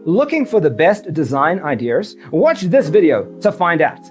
Looking for the best design ideas? Watch this video to find out.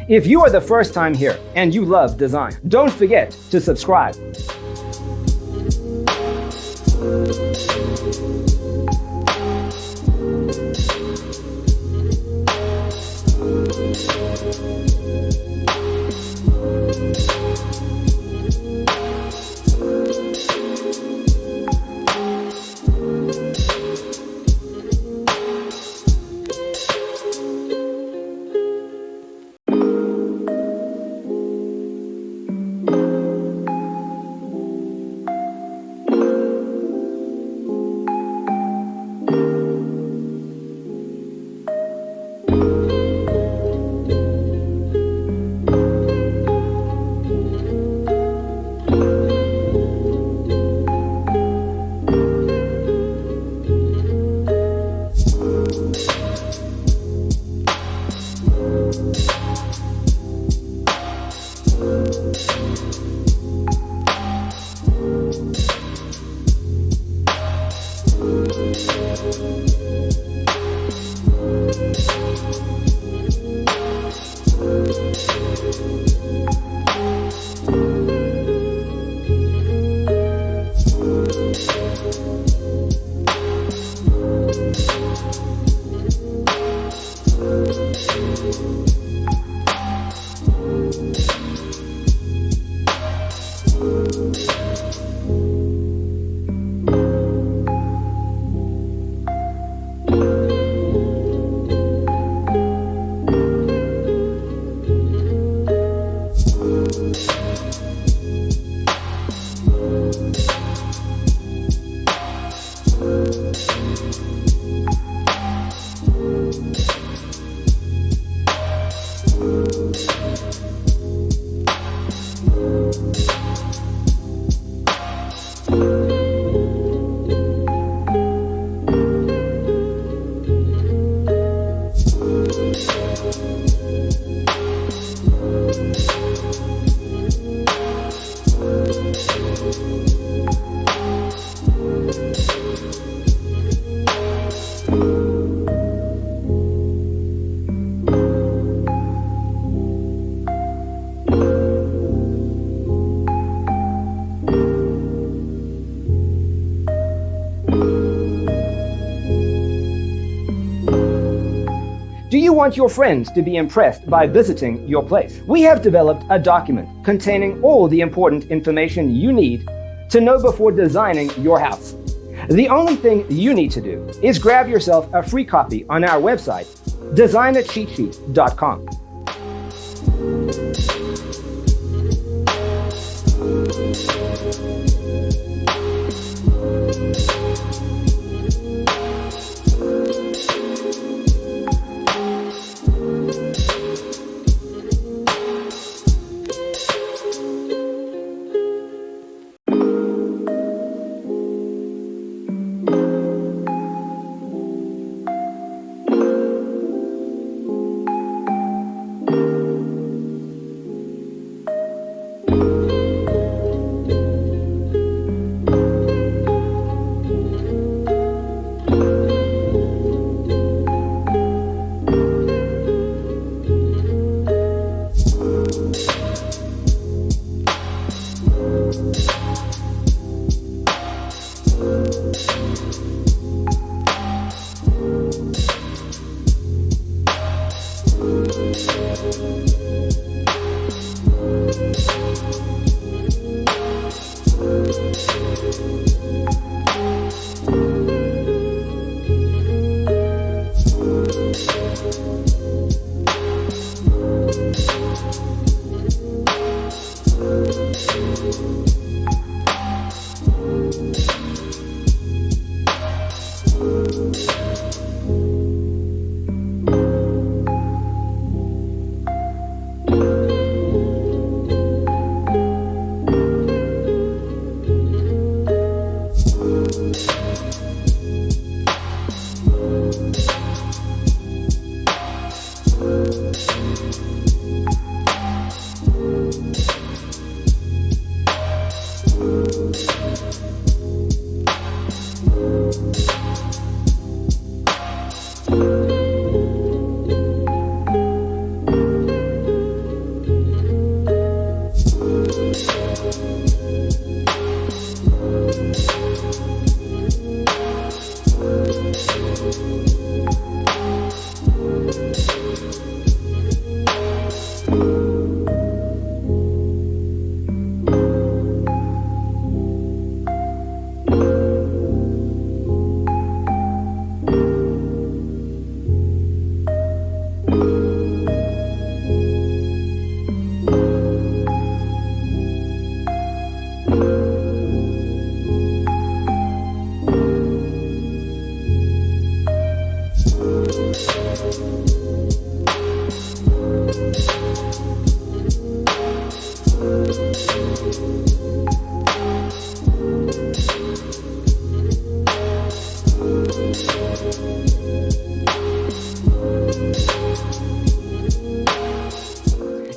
If you are the first time here and you love design, don't forget to subscribe. Do you want your friends to be impressed by visiting your place? We have developed a document containing all the important information you need to know before designing your house. The only thing you need to do is grab yourself a free copy on our website, designercheatsheet.com.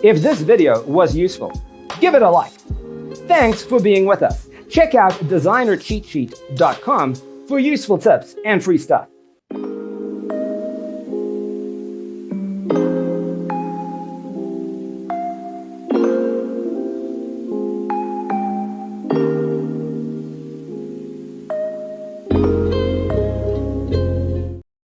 If this video was useful, give it a like. Thanks for being with us. Check out designercheatsheet.com for useful tips and free stuff.